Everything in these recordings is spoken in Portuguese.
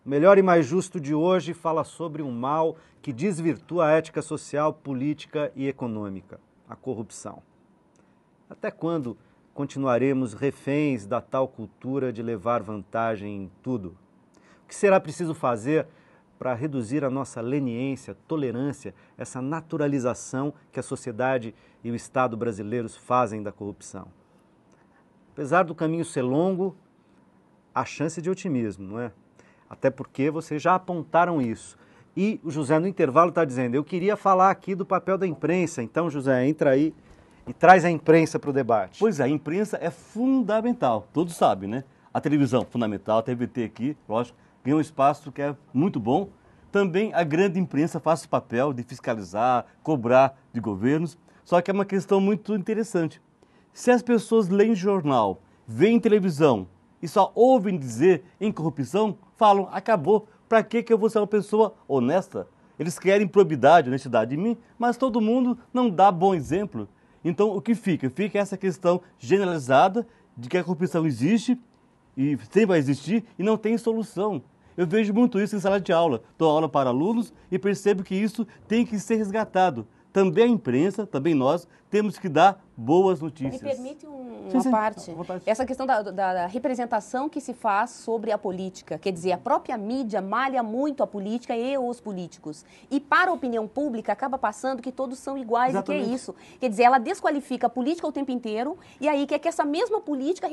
O Melhor e Mais Justo de hoje fala sobre um mal que desvirtua a ética social, política e econômica, a corrupção. Até quando continuaremos reféns da tal cultura de levar vantagem em tudo? O que será preciso fazer para reduzir a nossa leniência, tolerância, essa naturalização que a sociedade e o Estado brasileiros fazem da corrupção? Apesar do caminho ser longo, há chance de otimismo, não é? Até porque vocês já apontaram isso. E o José, no intervalo, está dizendo, eu queria falar aqui do papel da imprensa. Então, José, entra aí e traz a imprensa para o debate. Pois é, a imprensa é fundamental, todos sabem, né? A televisão, fundamental, a TVT aqui, lógico, ganha um espaço que é muito bom. Também a grande imprensa faz o papel de fiscalizar, cobrar de governos. Só que é uma questão muito interessante. Se as pessoas leem jornal, veem televisão e só ouvem dizer em corrupção, falam, acabou, para que eu vou ser uma pessoa honesta? Eles querem probidade, honestidade em mim, mas todo mundo não dá bom exemplo. Então, o que fica? Fica essa questão generalizada de que a corrupção existe e sempre vai existir e não tem solução. Eu vejo muito isso em sala de aula. Dou aula para alunos e percebo que isso tem que ser resgatado. Também a imprensa, também nós, temos que dar boas notícias. Me permite uma parte. Essa questão da representação que se faz sobre a política. Quer dizer, a própria mídia malha muito a política e os políticos. E para a opinião pública acaba passando que todos são iguais. Exatamente. E que é isso. Quer dizer, ela desqualifica a política o tempo inteiro e aí quer que essa mesma política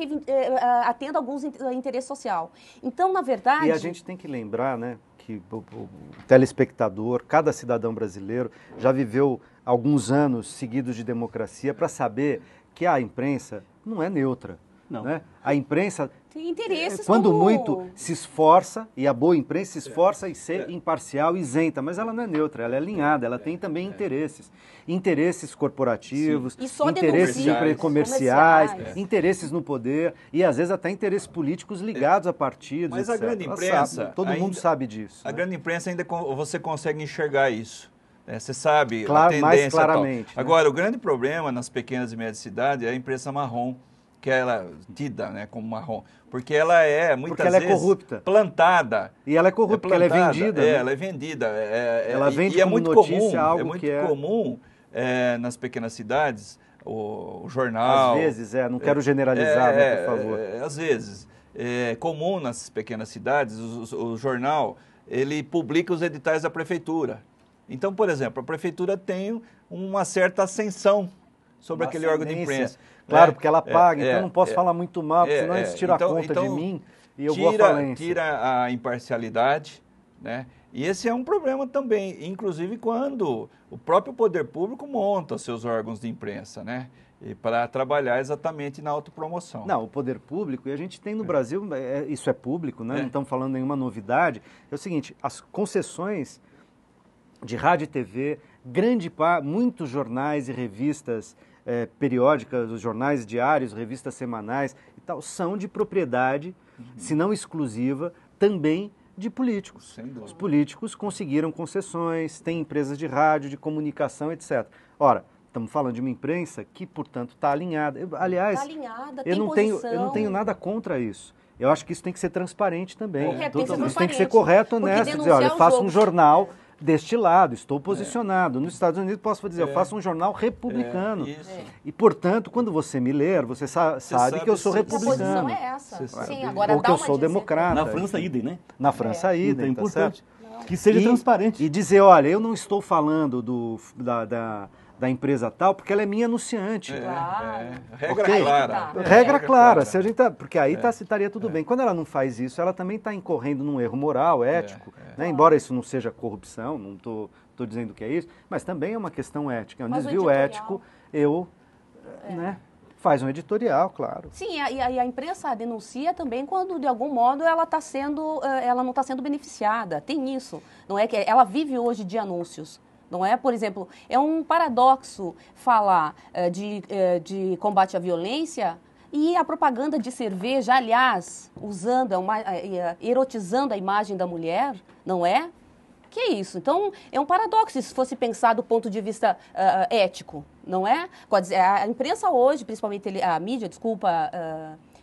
atenda a alguns interesses social. Então, na verdade... E a gente tem que lembrar, né, que o telespectador, cada cidadão brasileiro já viveu alguns anos seguidos de democracia para saber que a imprensa não é neutra. Não. Né? A imprensa, tem interesses quando muito, se esforça, e a boa imprensa se esforça em ser imparcial e isenta, mas ela não é neutra, ela é alinhada, ela tem também interesses. Interesses corporativos, interesses comerciais, interesses no poder e às vezes até interesses políticos ligados a partidos, mas etc. a grande imprensa... todo mundo sabe disso. A grande imprensa ainda você consegue enxergar isso. Você sabe a tendência mais claramente. Né? Agora, o grande problema nas pequenas e médias cidades é a imprensa marrom, que ela tida, né, como marrom, porque ela é muitas vezes corrupta. Plantada. E ela é corrupta, porque ela é vendida. É, né? ela é vendida. Ela vende e é como muito notícia comum, algo é muito que é... comum nas pequenas cidades, o jornal... Às vezes, não quero generalizar, né, por favor. Às vezes. É comum nas pequenas cidades, o jornal, ele publica os editais da prefeitura. Então, por exemplo, a prefeitura tem uma certa ascensão sobre aquele órgão de imprensa. Claro, porque ela paga, então não posso falar muito mal, porque senão eles tiram a conta de mim e eu vou à falência. Tira a imparcialidade, né? E esse é um problema também, inclusive quando o próprio poder público monta seus órgãos de imprensa, né? E para trabalhar exatamente na autopromoção. Não, o poder público, e a gente tem no Brasil, isso é público, né? Não estamos falando nenhuma novidade, é o seguinte, as concessões de rádio e TV, muitos jornais e revistas periódicas, os jornais diários, revistas semanais e tal, são de propriedade, se não exclusiva, também de políticos. Os políticos conseguiram concessões, têm empresas de rádio, de comunicação, etc. Ora, estamos falando de uma imprensa que, portanto, está alinhada. Aliás, tá alinhada, eu não tenho nada contra isso. Eu acho que isso tem que ser transparente também. Isso tem que ser correto, honesto. Dizer, olha, eu faço um jornal deste lado, estou posicionado. Nos Estados Unidos posso dizer, eu faço um jornal republicano. E, portanto, quando você me ler, você sabe que eu sou republicano. A posição é essa. Sim, agora ou que eu sou democrata. Na França, idem, né? Na França, idem, então, é importante certo? que seja transparente. E dizer, olha, eu não estou falando da empresa tal, porque ela é minha anunciante. Regra clara. Regra clara. Se a gente porque aí estaria tudo bem. Quando ela não faz isso, ela também está incorrendo num erro moral, ético, né? Embora isso não seja corrupção, não estou dizendo que é isso, mas também é uma questão ética. É um desvio ético, né? Faz um editorial, claro. Sim, e a imprensa denuncia também quando, de algum modo, ela não está sendo beneficiada. Tem isso. Não é que ela vive hoje de anúncios. Não é? Por exemplo, é um paradoxo falar de combate à violência e a propaganda de cerveja, aliás, erotizando a imagem da mulher, não é? Que é isso? Então, é um paradoxo se fosse pensar do ponto de vista ético, não é? A imprensa hoje, principalmente a mídia,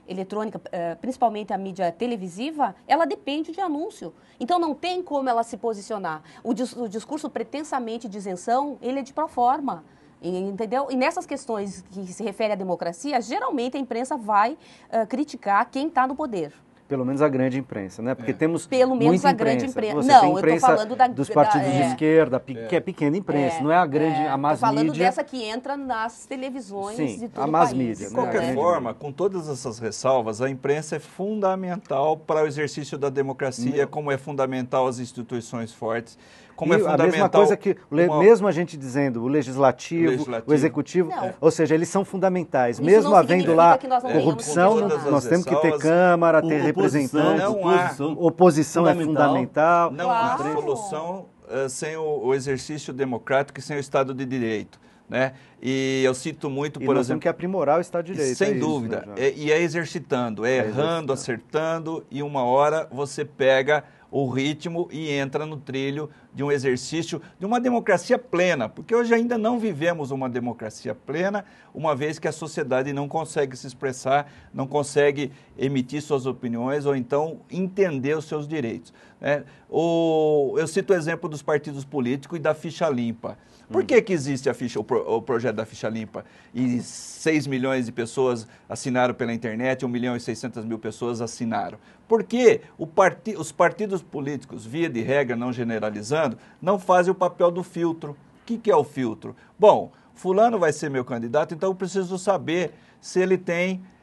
eletrônica, principalmente a mídia televisiva, ela depende de anúncio. Então não tem como ela se posicionar. O discurso pretensamente de isenção, ele é de proforma. Entendeu? E nessas questões que se refere à democracia, geralmente a imprensa vai criticar quem está no poder. Pelo menos a grande imprensa, né? Porque temos pelo menos muita a grande imprensa. Você não, tem imprensa eu estou falando dos partidos de esquerda, que é pequena imprensa, não é a grande, a mass media. Estou falando mídia. dessa que entra nas televisões de todo a mass o país. mídia. De qualquer forma, com todas essas ressalvas, a imprensa é fundamental para o exercício da democracia, como é fundamental as instituições fortes, como é fundamental... A mesma coisa que, mesmo a gente dizendo, o legislativo, o executivo, ou seja, eles são fundamentais. Isso mesmo havendo lá corrupção, nós temos que ter Câmara, ter representantes, oposição é fundamental. Não há solução sem o exercício democrático e sem o Estado de Direito. Né? E eu cito muito, por exemplo... temos que aprimorar o Estado de Direito. Sem dúvida. E é exercitando, errando, acertando, e uma hora você pega o ritmo e entra no trilho de um exercício de uma democracia plena, porque hoje ainda não vivemos uma democracia plena, uma vez que a sociedade não consegue se expressar, não consegue emitir suas opiniões ou então entender os seus direitos. Né? Eu cito o exemplo dos partidos políticos e da ficha limpa. Por que existe o projeto da ficha limpa e 6 milhões de pessoas assinaram pela internet, 1.600.000 pessoas assinaram? Porque os partidos políticos, via de regra, não generalizando, não fazem o papel do filtro. O que é o filtro? Bom, fulano vai ser meu candidato, então eu preciso saber se ele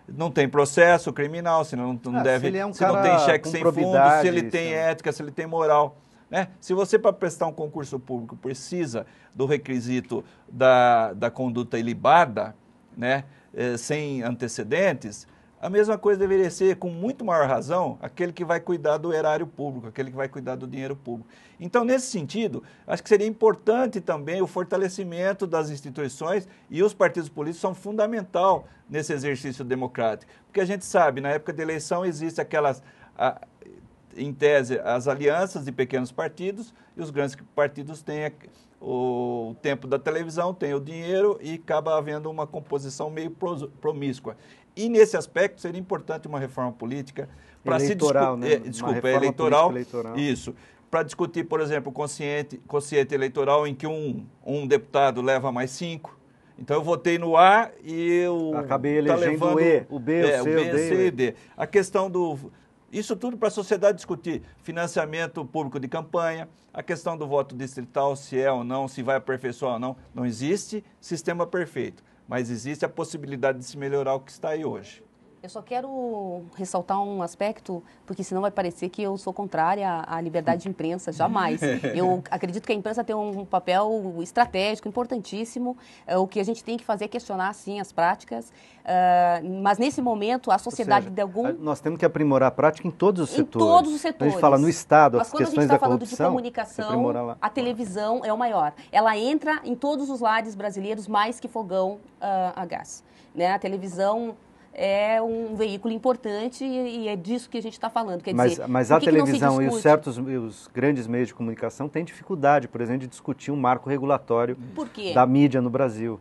não tem processo criminal, se não deve, se não tem cheque sem fundo, se ele tem ética, se ele tem moral. Né? Se você, para prestar um concurso público, precisa do requisito da conduta ilibada, né? Sem antecedentes, a mesma coisa deveria ser, com muito maior razão, aquele que vai cuidar do erário público, aquele que vai cuidar do dinheiro público. Então, nesse sentido, acho que seria importante também o fortalecimento das instituições, e os partidos políticos são fundamental nesse exercício democrático. Porque a gente sabe, na época da eleição, existe aquelas... em tese, as alianças de pequenos partidos, e os grandes partidos têm o tempo da televisão, têm o dinheiro e acaba havendo uma composição meio promíscua. E nesse aspecto seria importante uma reforma política para se discutir eleitoral. Isso. Para discutir, por exemplo, o quociente eleitoral em que um deputado leva mais 5. Então eu votei no A e eu acabei elegendo o E, o B, o C, e o D. A questão do... Isso tudo para a sociedade discutir. Financiamento público de campanha, a questão do voto distrital, se é ou não, se vai aperfeiçoar ou não. Não existe sistema perfeito, mas existe a possibilidade de se melhorar o que está aí hoje. Eu só quero ressaltar um aspecto, porque senão vai parecer que eu sou contrária à liberdade de imprensa, jamais. Eu acredito que a imprensa tem um papel estratégico, importantíssimo. O que a gente tem que fazer é questionar, sim, as práticas, mas nesse momento a sociedade de algum... Nós temos que aprimorar a prática em todos os setores. Em todos os setores. A gente fala no Estado, as questões da corrupção... Mas quando a gente está falando de comunicação, a televisão é o maior. Ela entra em todos os lares brasileiros mais que fogão a gás. Né? A televisão... é um veículo importante e é disso que a gente está falando. Quer dizer, mas a televisão e os grandes meios de comunicação têm dificuldade, por exemplo, de discutir um marco regulatório da mídia no Brasil.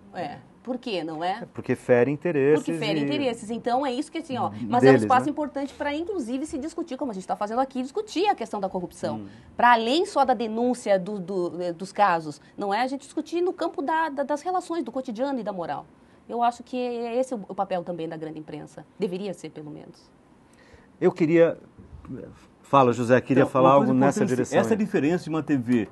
Por quê, não é? Porque fere interesses. Porque fere interesses. Então, é isso que assim, mas é um espaço importante para, inclusive, se discutir, como a gente está fazendo aqui, discutir a questão da corrupção. Para além só da denúncia dos casos, não é? A gente discutir no campo das relações, do cotidiano e da moral. Eu acho que esse é o papel também da grande imprensa. Deveria ser, pelo menos. Eu queria... Fala, José, queria falar algo nessa direção. Essa diferença de uma TV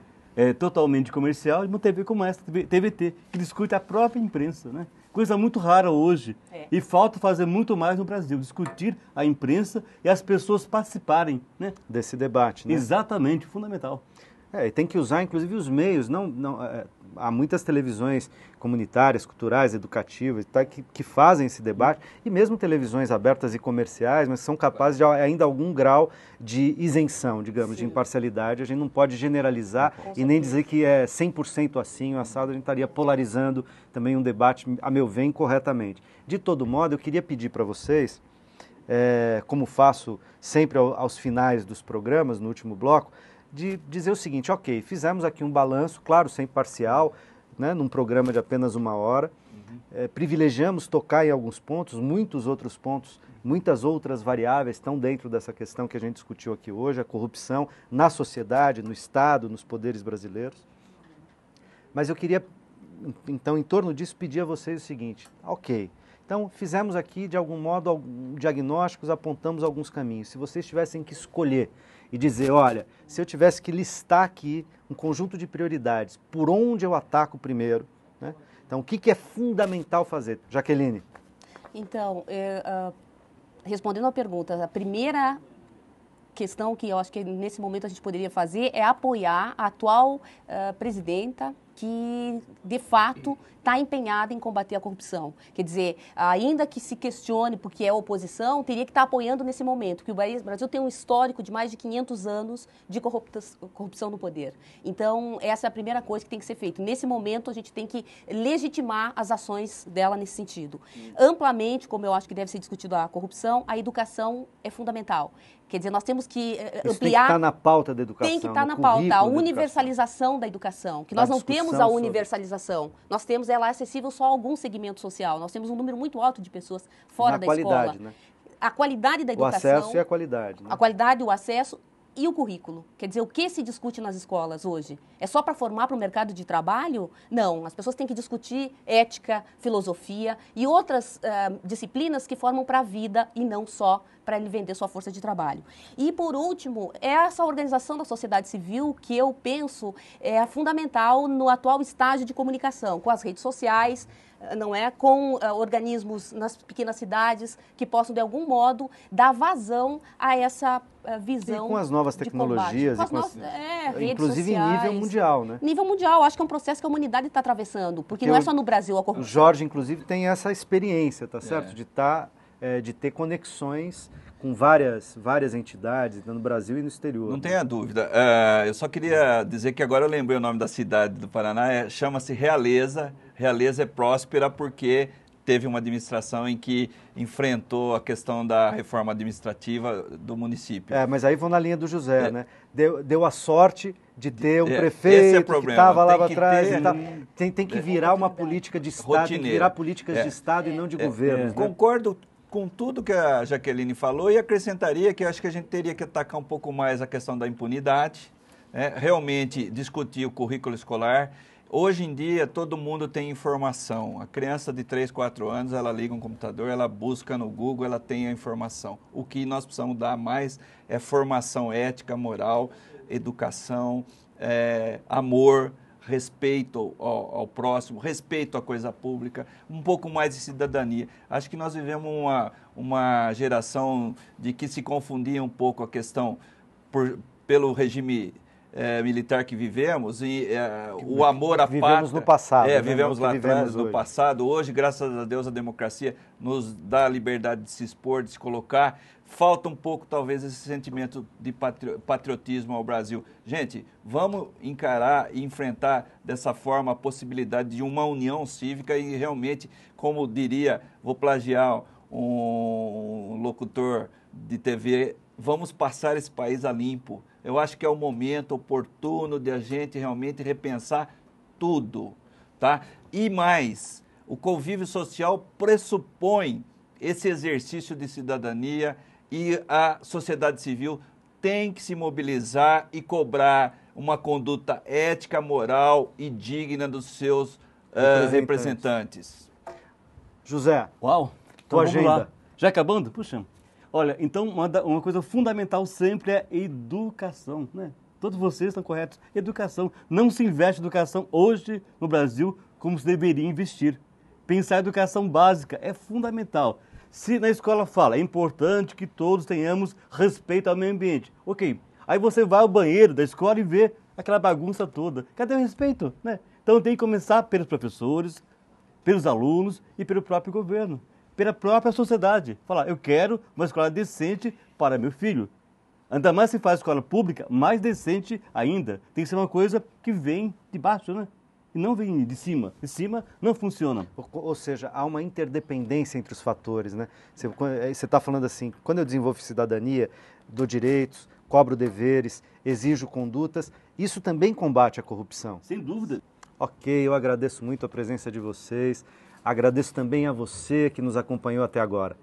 totalmente comercial e uma TV como essa, TVT, que discute a própria imprensa, né? Coisa muito rara hoje. E falta fazer muito mais no Brasil, discutir a imprensa e as pessoas participarem, né? Desse debate, né? Exatamente, fundamental. E tem que usar, inclusive, os meios. Há muitas televisões comunitárias, culturais, educativas, que fazem esse debate, e mesmo televisões abertas e comerciais, mas são capazes de ainda algum grau de isenção, digamos, de imparcialidade. A gente não pode generalizar e nem dizer que é 100% assim, o assado, a gente estaria polarizando também um debate, a meu ver, incorretamente. De todo modo, eu queria pedir para vocês, como faço sempre aos finais dos programas, no último bloco, de dizer o seguinte: ok, fizemos aqui um balanço, claro, sem parcial, né, num programa de apenas 1 hora, privilegiamos tocar em alguns pontos, muitos outros pontos, muitas outras variáveis estão dentro dessa questão que a gente discutiu aqui hoje, a corrupção na sociedade, no Estado, nos poderes brasileiros. Mas eu queria, então, em torno disso, pedir a vocês o seguinte, ok, então fizemos aqui, de algum modo, diagnósticos, apontamos alguns caminhos. Se vocês tivessem que escolher e dizer, olha, se eu tivesse que listar aqui um conjunto de prioridades, por onde eu ataco primeiro, né? Então, o que é fundamental fazer? Jaqueline. Então, respondendo à pergunta, a primeira questão que eu acho que nesse momento a gente poderia fazer é apoiar a atual presidenta que, de fato, está empenhada em combater a corrupção. Quer dizer, ainda que se questione porque é oposição, teria que estar apoiando nesse momento, porque o Brasil tem um histórico de mais de 500 anos de corrupção no poder. Então, essa é a primeira coisa que tem que ser feita. Nesse momento, a gente tem que legitimar as ações dela nesse sentido. Amplamente, como eu acho que deve ser discutido a corrupção, a educação é fundamental. Quer dizer, nós temos que ampliar... Isso tem que estar na pauta da educação. Tem que estar na pauta, a universalização da educação, que nós não temos a universalização. Nós temos ela acessível só a algum segmento social. Nós temos um número muito alto de pessoas fora da escola. Né? A qualidade da educação... O acesso e a qualidade. Né? A qualidade, o acesso e o currículo. Quer dizer, o que se discute nas escolas hoje? É só para formar para o mercado de trabalho? Não. As pessoas têm que discutir ética, filosofia e outras disciplinas que formam para a vida e não só para ele vender sua força de trabalho. E, por último, essa organização da sociedade civil que eu penso é fundamental no atual estágio de comunicação, com as redes sociais, não é? Com organismos nas pequenas cidades que possam, de algum modo, dar vazão a essa visão. E com as novas tecnologias, redes inclusive sociais, em nível mundial, né? Nível mundial, acho que é um processo que a humanidade está atravessando, porque não é só no Brasil a corrupção. O Jorge, inclusive, tem essa experiência, tá certo? De ter conexões com várias entidades no Brasil e no exterior. Não tenha dúvida. Eu só queria dizer que agora eu lembrei o nome da cidade do Paraná, chama-se Realeza. Realeza é próspera porque teve uma administração em que enfrentou a questão da reforma administrativa do município. Mas aí vão na linha do José, né? Deu a sorte de ter um prefeito que estava lá atrás. Tem que virar uma política de Estado, rotineira. Tem que virar políticas de Estado e não de governo. Né? Concordo com tudo que a Jaqueline falou e acrescentaria que eu acho que a gente teria que atacar um pouco mais a questão da impunidade, né? Realmente discutir o currículo escolar. Hoje em dia, todo mundo tem informação. A criança de 3, 4 anos, ela liga um computador, ela busca no Google, ela tem a informação. O que nós precisamos dar mais é formação ética, moral, educação, amor, respeito ao próximo, respeito à coisa pública, um pouco mais de cidadania. Acho que nós vivemos uma geração de que se confundia um pouco a questão pelo regime militar que vivemos e o amor à pátria. Vivemos no passado. Vivemos lá atrás, no passado. Hoje, graças a Deus, a democracia nos dá a liberdade de se expor, de se colocar. Falta um pouco, talvez, esse sentimento de patriotismo ao Brasil. Gente, vamos encarar e enfrentar dessa forma a possibilidade de uma união cívica e realmente, como diria, vou plagiar um locutor de TV, vamos passar esse país a limpo. Eu acho que é o momento oportuno de a gente realmente repensar tudo, tá? E mais, o convívio social pressupõe esse exercício de cidadania e a sociedade civil tem que se mobilizar e cobrar uma conduta ética, moral e digna dos seus representantes. José, uau, então tua agenda. Lá. Já acabando? Puxa. Olha, então uma coisa fundamental sempre é educação, né? Todos vocês estão corretos. Educação. Não se investe em educação hoje no Brasil como se deveria investir. Pensar em educação básica é fundamental. Se na escola fala, é importante que todos tenhamos respeito ao meio ambiente. Ok, aí você vai ao banheiro da escola e vê aquela bagunça toda. Cadê o respeito, né? Então tem que começar pelos professores, pelos alunos e pelo próprio governo. Pela própria sociedade. Falar, eu quero uma escola decente para meu filho. Ainda mais se faz escola pública, mais decente ainda. Tem que ser uma coisa que vem de baixo, né? E não vem de cima. De cima não funciona. Ou seja, há uma interdependência entre os fatores, né? Você está falando assim, quando eu desenvolvo cidadania, dou direitos, cobro deveres, exijo condutas, isso também combate a corrupção. Sem dúvida. Ok, eu agradeço muito a presença de vocês. Agradeço também a você que nos acompanhou até agora.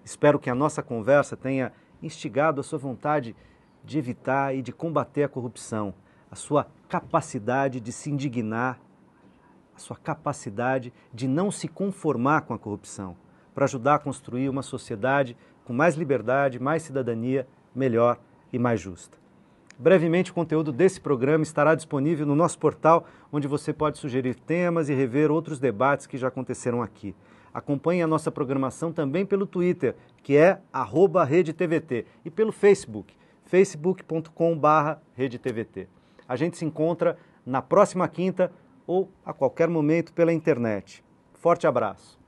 Espero que a nossa conversa tenha instigado a sua vontade de evitar e de combater a corrupção, a sua capacidade de se indignar, a sua capacidade de não se conformar com a corrupção, para ajudar a construir uma sociedade com mais liberdade, mais cidadania, melhor e mais justa. Brevemente, o conteúdo desse programa estará disponível no nosso portal, onde você pode sugerir temas e rever outros debates que já aconteceram aqui. Acompanhe a nossa programação também pelo Twitter, que é @RedeTVT, e pelo Facebook, facebook.com/RedeTVT. A gente se encontra na próxima quinta ou a qualquer momento pela internet. Forte abraço.